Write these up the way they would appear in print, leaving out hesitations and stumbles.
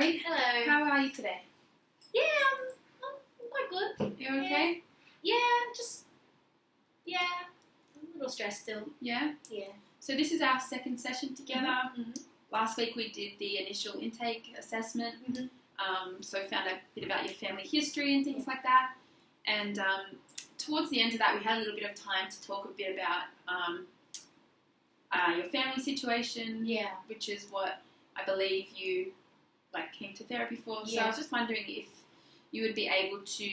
Ari. Hello. How are you today? Yeah, I'm quite good. You okay? Yeah, a little stressed still. Yeah. Yeah. So this is our second session together. Mm-hmm. Last week we did the initial intake assessment. Mm-hmm. So we found a bit about your family history and things like that. And towards the end of that, we had a little bit of time to talk a bit about your family situation. Yeah. Which is what I believe you came to therapy for. So I was just wondering if you would be able to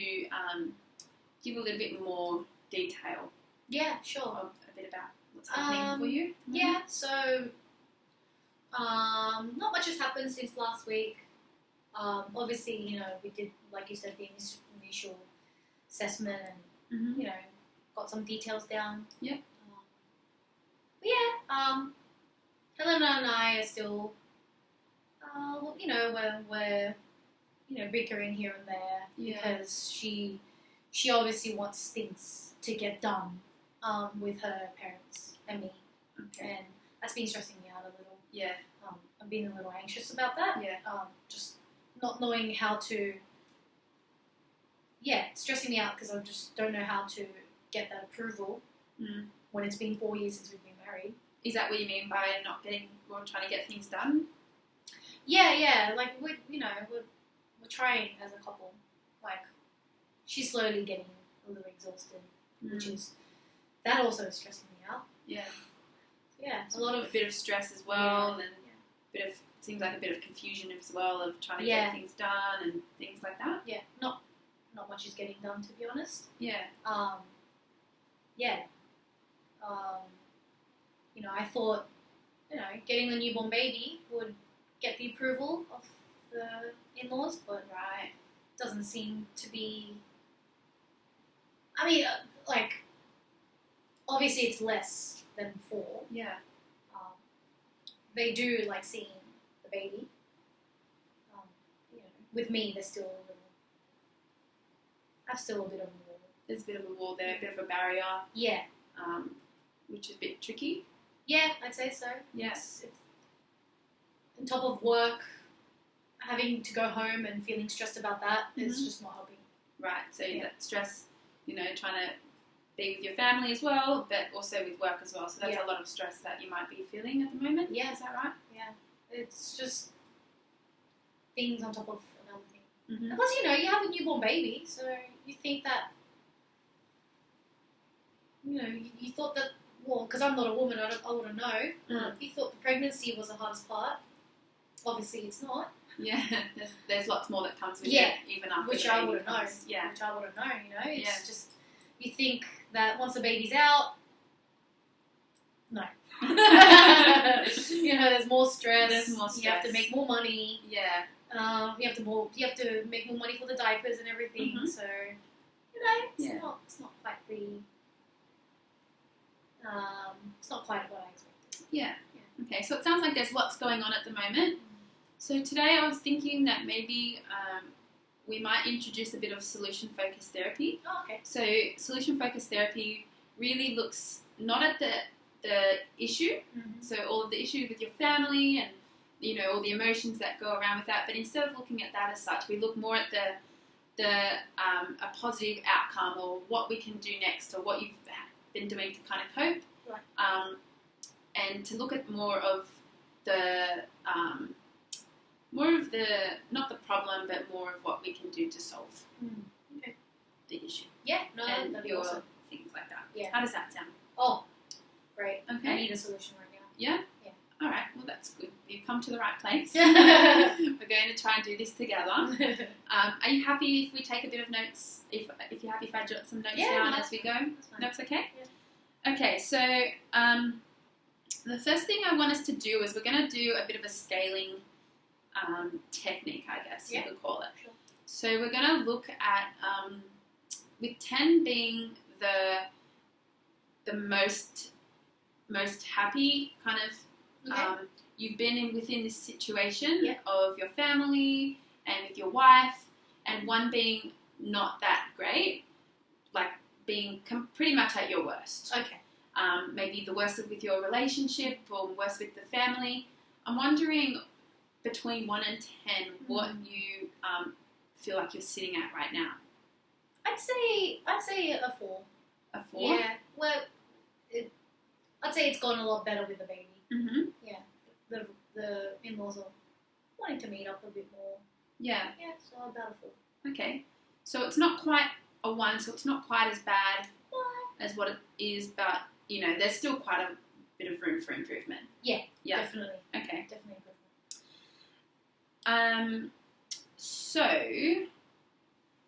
give a little bit more detail. Yeah, sure. Of a bit about what's happening for you. Yeah. So, not much has happened since last week. Obviously, we did, like you said, the initial assessment and Mm-hmm. got some details down. Yep. Helena and I are still, we're bickering here and there because she obviously wants things to get done with her parents and me, and that's been stressing me out a little. Yeah. I'm being a little anxious about that. Yeah. Just not knowing how to. Yeah, it's stressing me out because I just don't know how to get that approval when it's been 4 years since we've been married. Is that what you mean by not getting or trying to get things done? Yeah. Like we're trying as a couple. Like she's slowly getting a little exhausted, which is that also is stressing me out. Yeah. Yeah, It's a bit of stress as well, and seems like a bit of confusion as well of trying to get things done and things like that. Yeah, not much is getting done, to be honest. Yeah. I thought, getting the newborn baby would get the approval of the in-laws, but it doesn't seem to be. I mean, obviously it's less than 4. Yeah. They do like seeing the baby. With me, there's still a little. I've still a bit of a wall. There's a bit of a wall there, a bit of a barrier. Yeah. Which is a bit tricky. Yeah, I'd say so. Yes. It's on top of work, having to go home and feeling stressed about that is just not helping. Right. So that stress, trying to be with your family as well, but also with work as well. So that's a lot of stress that you might be feeling at the moment. Yeah. Is that right? Yeah. It's just things on top of another thing. Mm-hmm. Plus, you have a newborn baby, so you think that, you thought that, well, because I'm not a woman, I wouldn't know. You thought the pregnancy was the hardest part. Obviously, it's not. Yeah, there's lots more that comes with it, even after which the I baby wouldn't know. comes. Yeah. Which I wouldn't know, It's just, you think that once the baby's out, no. There's more stress. There's more stress. You have to make more money. Yeah. You have to make more money for the diapers and everything. Mm-hmm. So, it's not quite the. It's not quite what I expected. Yeah. Okay, so it sounds like there's lots going on at the moment. So today I was thinking that maybe we might introduce a bit of solution-focused therapy. Oh, okay. So solution-focused therapy really looks not at the issue, so all of the issues with your family and all the emotions that go around with that, but instead of looking at that as such, we look more at a positive outcome or what we can do next or what you've been doing to kind of cope, right. And to look at more of the not the problem, but more of what we can do to solve the issue. Yeah, no, and that'd be your awesome. things like that. Yeah. How does that sound? Oh, great. Okay. I need a solution right now. Yeah? Yeah. All right. Well, that's good. You've come to the right place. Yeah. We're going to try and do this together. Are you happy if we take a bit of notes? If you're happy if I jot some notes down as we go? That's okay? Yeah. Okay. So the first thing I want us to do is we're going to do a bit of a scaling technique, I guess you could call it. Sure. So we're going to look at, with 10 being the most happy kind of, you've been within this situation of your family and with your wife, and 1 being not that great, like being pretty much at your worst. Okay. Maybe the worst with your relationship or worst with the family. I'm wondering between 1 and 10, what you feel like you're sitting at right now? I'd say a 4. A 4? Yeah. Well, I'd say it's gone a lot better with the baby. Mm-hmm. Yeah. The in-laws are wanting to meet up a bit more. Yeah. Yeah. So about a 4. Okay. So it's not quite a 1, so it's not quite as bad as what it is, but, you know, there's still quite a bit of room for improvement. Yeah. Yeah. Definitely. Okay. Definitely improvement. So,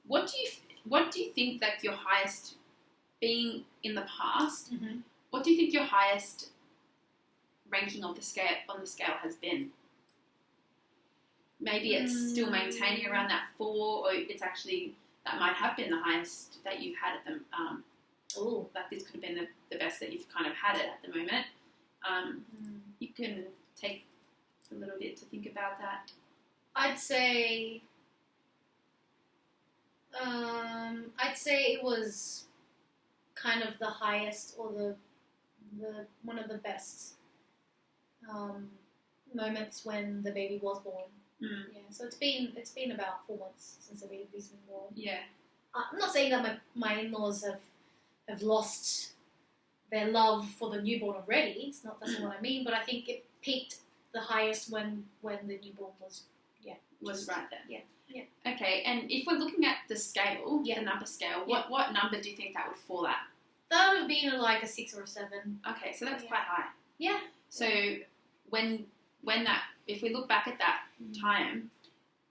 what do you think, like, your highest, being in the past, Mm-hmm. what do you think your highest ranking of the scale has been? Maybe it's still maintaining around that 4, or it's actually, that might have been the highest that you've had at the that this could have been the best that you've kind of had it at the moment. You can take a little bit to think about that. I'd say it was kind of the highest, or the one of the best moments when the baby was born. Yeah, so it's been about 4 months since the baby's been born. Yeah. I'm not saying that my in-laws have lost their love for the newborn already. That's not what I mean. But I think it peaked the highest when the newborn was right there. Yeah. Okay, and if we're looking at the scale, Yeah. the number scale, what number do you think that would fall at? That would have been like a 6 or a 7. Okay, so that's Yeah. quite high. Yeah. So when that, if we look back at that time,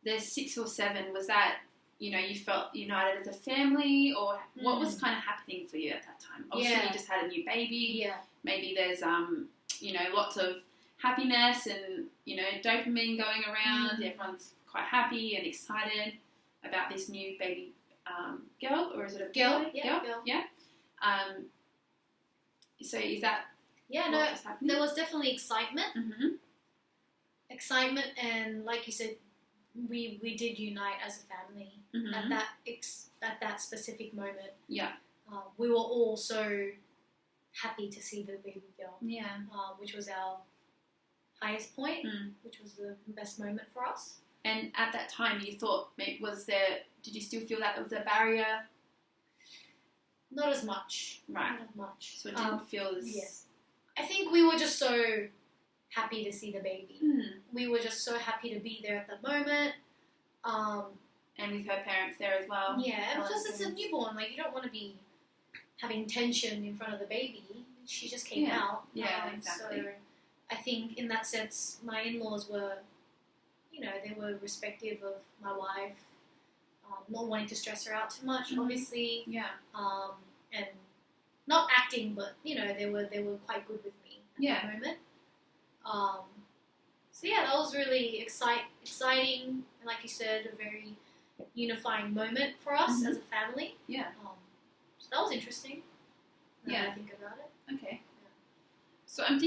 there's 6 or 7. Was that, you know, you felt united as a family, or what was kind of happening for you at that time? Obviously, you just had a new baby. Yeah. Maybe there's you know, lots of happiness and, you know, dopamine going around. Everyone's quite happy and excited about this new baby girl, or is it a Girl? boy? Yeah, Girl. girl. Yeah. So is that Yeah, what was happening? there was definitely excitement. Mm-hmm. Excitement, and like you said, we did unite as a family Mm-hmm. at that specific moment. Yeah. We were all so happy to see the baby girl, Yeah. which was our highest point, Mm. which was the best moment for us. And at that time, you thought, did you still feel that there was a barrier? Not as much. Right. Not as much. So it didn't feel as... Yeah. I think we were just so happy to see the baby. We were just so happy to be there at the moment. And with her parents there as well. Yeah, Well, because it's a newborn. Like, you don't want to be having tension in front of the baby. She just came out. Yeah, exactly. So I think in that sense, my in-laws were, you know, they were respective of my wife, not wanting to stress her out too much, obviously. Yeah. And not acting, but, you know, they were quite good with me at that moment. So yeah, that was really exciting, and like you said, a very unifying moment for us as a family. Yeah. So that was interesting. Now that I think about it. Okay. So I'm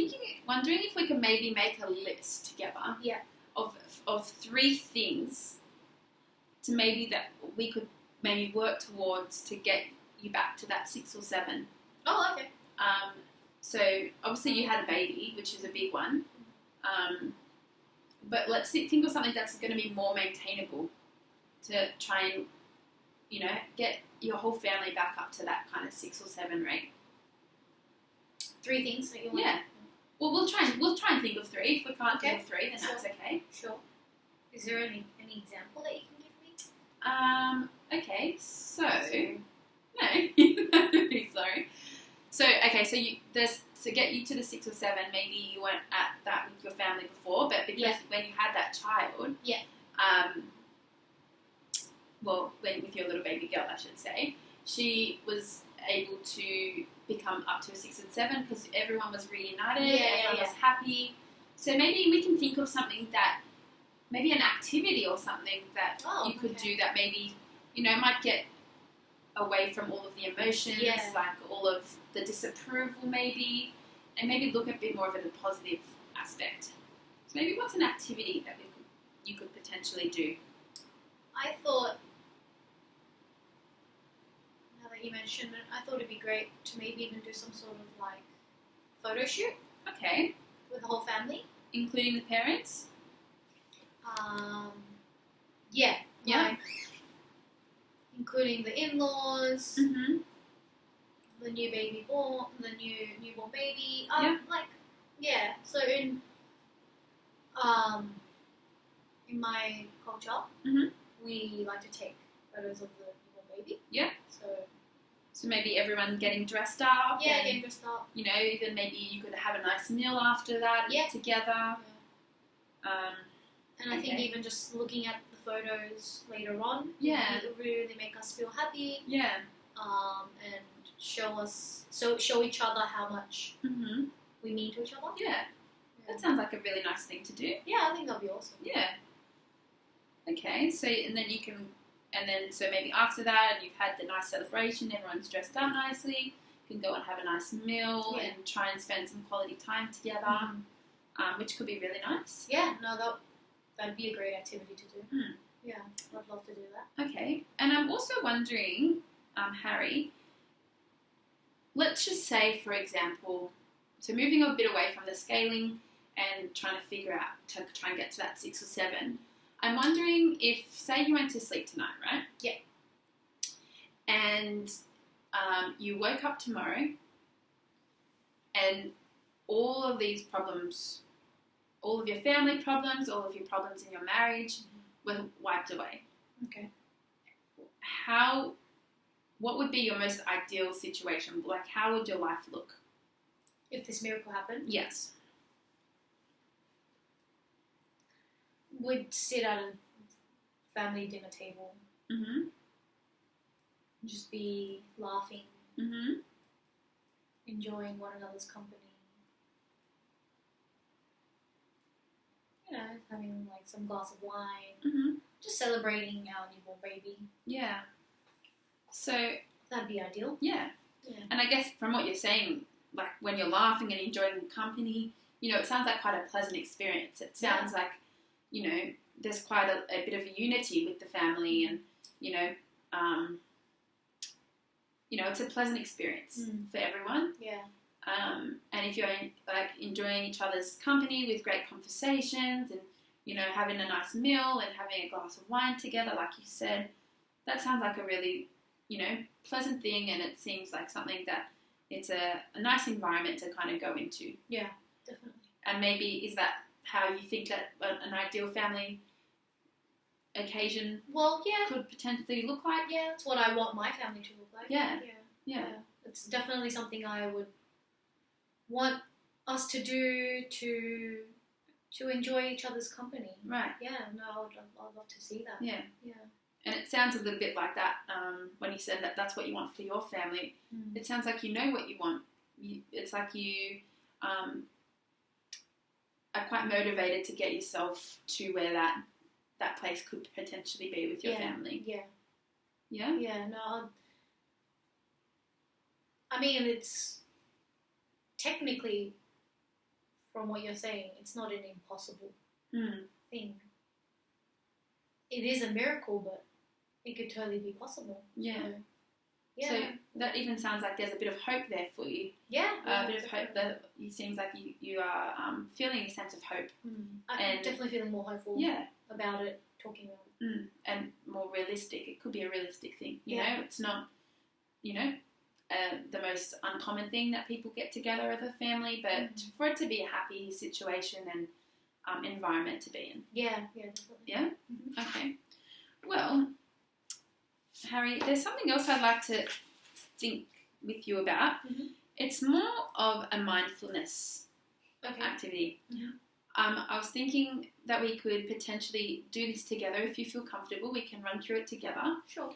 wondering if we could maybe make a list together. Yeah. Of 3 things to maybe that we could maybe work towards to get you back to that 6 or 7. Oh, okay. So obviously you had a baby, which is a big one. But let's think of something that's going to be more maintainable to try and, you know, get your whole family back up to that kind of 6 or 7 rate. 3 things that you want. Yeah. Well, we'll try and think of 3. If we can't think Okay. of 3, then that's okay. Sure. Is there any example that you can give me? Okay. So no, sorry. So okay. So to get you to the 6 or 7, maybe you weren't at that with your family before, but because when you had that child, well, with your little baby girl, I should say, she was able to become up to a 6 and 7 because everyone was reunited, everyone was happy. So maybe we can think of something maybe an activity or something that you could do that maybe, you know, might get away from all of the emotions, like all of the disapproval maybe, and maybe look a bit more of it a positive aspect. So maybe what's an activity that you could potentially do? I thought, now that you mentioned it, I thought it'd be great to maybe even do some sort of like photo shoot. Okay. With the whole family. Including the parents? Yeah. Yeah. Like, including the in-laws, Mm-hmm. the newborn baby. Yeah. So in my culture, Mhm. we like to take photos of the newborn baby. Yeah. So maybe everyone getting dressed up. yeah, and, getting dressed up. you know, even maybe you could have a nice meal after that together. And I think Okay. even just looking at the photos later on, Yeah. it really make us feel happy. Yeah. And show each other how much Mm-hmm. we mean to each other. Yeah. That sounds like a really nice thing to do. Yeah, I think that'd be awesome. Yeah. Okay, so so maybe after that, and you've had the nice celebration, everyone's dressed up nicely, you can go and have a nice meal and try and spend some quality time together, which could be really nice. Yeah, no, that'd be a great activity to do. Mm. Yeah, I'd love to do that. Okay, and I'm also wondering, Harry, let's just say, for example, so moving a bit away from the scaling and trying to try and get to that 6 or 7, I'm wondering if, say you went to sleep tonight, right? Yeah. And you woke up tomorrow and all of these problems, all of your family problems, all of your problems in your marriage were wiped away. Okay. What would be your most ideal situation? Like, how would your life look? If this miracle happened? Yes. We'd sit at a family dinner table. Mm-hmm. Just be laughing, Mm-hmm. enjoying one another's company. You know, having like some glass of wine. Mm-hmm. Just celebrating our newborn baby. Yeah. So, That'd be ideal. yeah. Yeah. And I guess from what you're saying, like when you're laughing and enjoying the company, you know, it sounds like quite a pleasant experience. It sounds like, you know, there's quite a bit of unity with the family, and, you know, it's a pleasant experience for everyone. Yeah. And if you're like enjoying each other's company with great conversations and, you know, having a nice meal and having a glass of wine together, like you said, that sounds like a really, you know, pleasant thing, and it seems like something that it's a nice environment to kind of go into. Yeah, definitely. And maybe is that how you think that an ideal family occasion could potentially look like? Yeah, that's what I want my family to look like. Yeah. Yeah. It's definitely something I would want us to do to enjoy each other's company. Right. Yeah, no, I'd love to see that. Yeah. Yeah. And it sounds a little bit like that when you said that that's what you want for your family. It sounds like you know what you want. It's like you are quite motivated to get yourself to where that place could potentially be with your family. Yeah. Yeah? Yeah, no. I mean, it's technically, from what you're saying, it's not an impossible thing. It is a miracle, but it could totally be possible. Yeah. So, yeah. So that even sounds like there's a bit of hope there for you. Yeah. A bit of hope that it seems like you are feeling a sense of hope. I'm definitely feeling more hopeful about it, talking about it. And more realistic. It could be a realistic thing. You know, it's not, you know, the most uncommon thing that people get together as a family, but for it to be a happy situation and environment to be in. Yeah, definitely. Yeah? Okay. Well, Harry, there's something else I'd like to think with you about. It's more of a mindfulness activity. I was thinking that we could potentially do this together. If you feel comfortable, we can run through it together. Sure.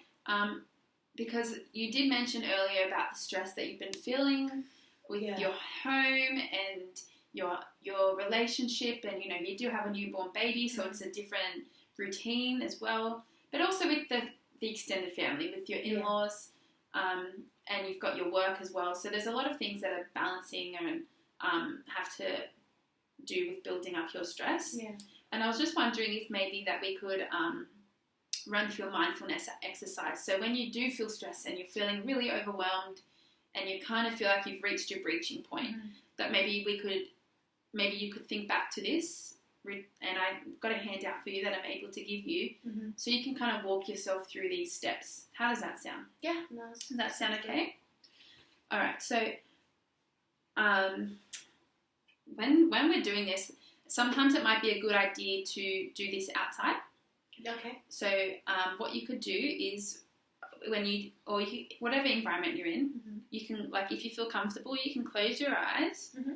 Because you did mention earlier about the stress that you've been feeling with your home and your relationship, and, you know, you do have a newborn baby, so it's a different routine as well. But also with the extended family, with your in-laws, and you've got your work as well. So there's a lot of things that are balancing and have to do with building up your stress. Yeah. And I was just wondering if maybe that we could run through a mindfulness exercise. So when you do feel stressed and you're feeling really overwhelmed and you kind of feel like you've reached your breaching point, that maybe you could think back to this and I've got a handout for you that I'm able to give you, Mm-hmm. so you can kind of walk yourself through these steps. How does that sound? Yeah, nice. Does that sound okay? All right. So, when we're doing this, sometimes it might be a good idea to do this outside. Okay. So, what you could do is whatever environment you're in, Mm-hmm. you can, like, if you feel comfortable, you can close your eyes. Mm-hmm.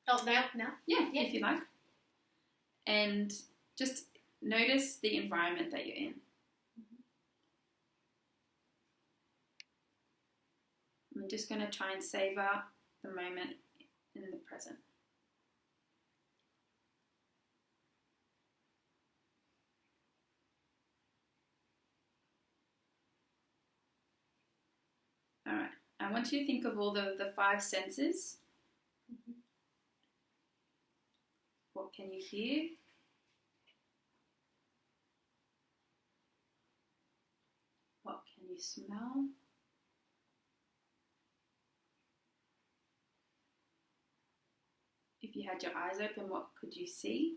Oh, now? Yeah, if you like. And just notice the environment that you're in. I'm just going to try and savor the moment in the present. All right. I want you to think of all the 5 senses. Mm-hmm. What can you hear? What can you smell? If you had your eyes open, what could you see?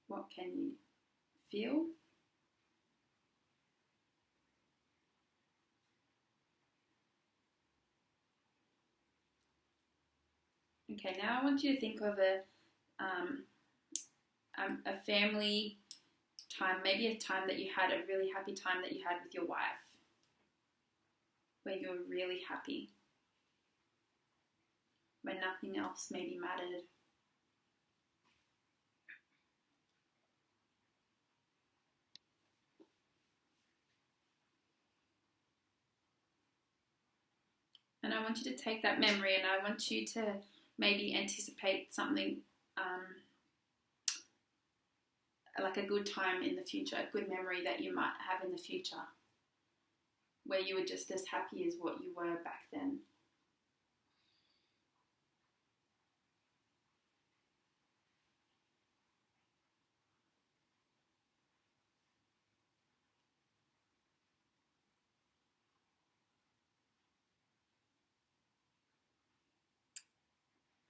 What can you feel? Okay, now I want you to think of a family time, maybe a time that you had, a really happy time that you had with your wife, where you were really happy, when nothing else maybe mattered. And I want you to take that memory and I want you to maybe anticipate something like a good time in the future, a good memory that you might have in the future, where you were just as happy as what you were back then.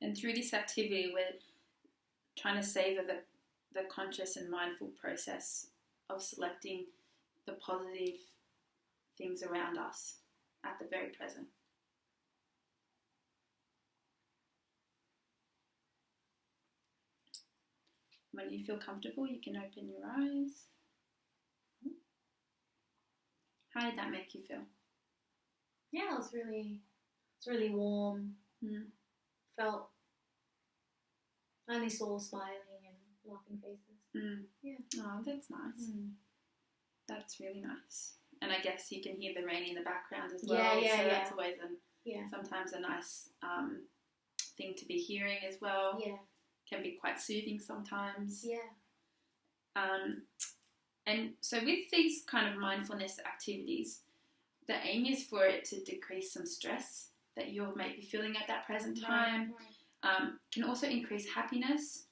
And through this activity, we're trying to savor the conscious and mindful process of selecting the positive things around us at the very present. When you feel comfortable, you can open your eyes. How did that make you feel? Yeah, it's really warm. Felt, I only saw smiling and laughing faces. Yeah. Oh, that's nice. That's really nice. And I guess you can hear the rain in the background as well. Yeah, so yeah. that's always sometimes a nice thing to be hearing as well. Yeah. Can be quite soothing sometimes. Yeah. And so with these kind of mindfulness activities, the aim is for it to decrease some stress that you're maybe feeling at that present time. Right. Can also increase happiness,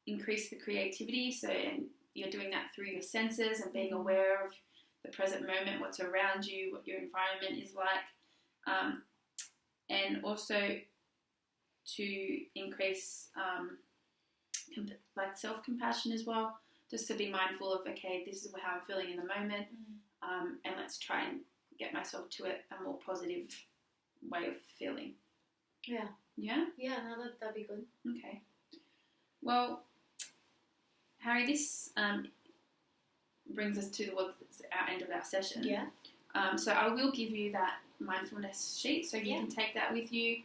increase the creativity. So and you're doing that through your senses and being aware of the present moment, what's around you, what your environment is like, and also to increase like self-compassion as well, just to be mindful of, okay, this is how I'm feeling in the moment, and let's try and get myself to a more positive way of feeling. Yeah. Yeah? Yeah, no, that'd be good. Okay. Well, Harry, this brings us towards our end of our session. Yeah. So I will give you that mindfulness sheet, so you can take that with you.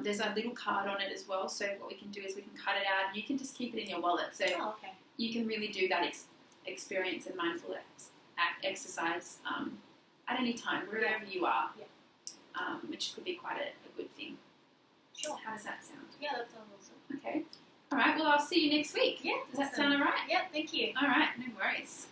There's a little card on it as well, so what we can do is we can cut it out and you can just keep it in your wallet, so you can really do that experience and mindful exercise at any time, wherever you are, which could be quite a good thing. Sure. How does that sound? Yeah, that sounds awesome. Okay. All right, well, I'll see you next week. Yeah. Does that sound all right? Yeah, thank you. All right, no worries.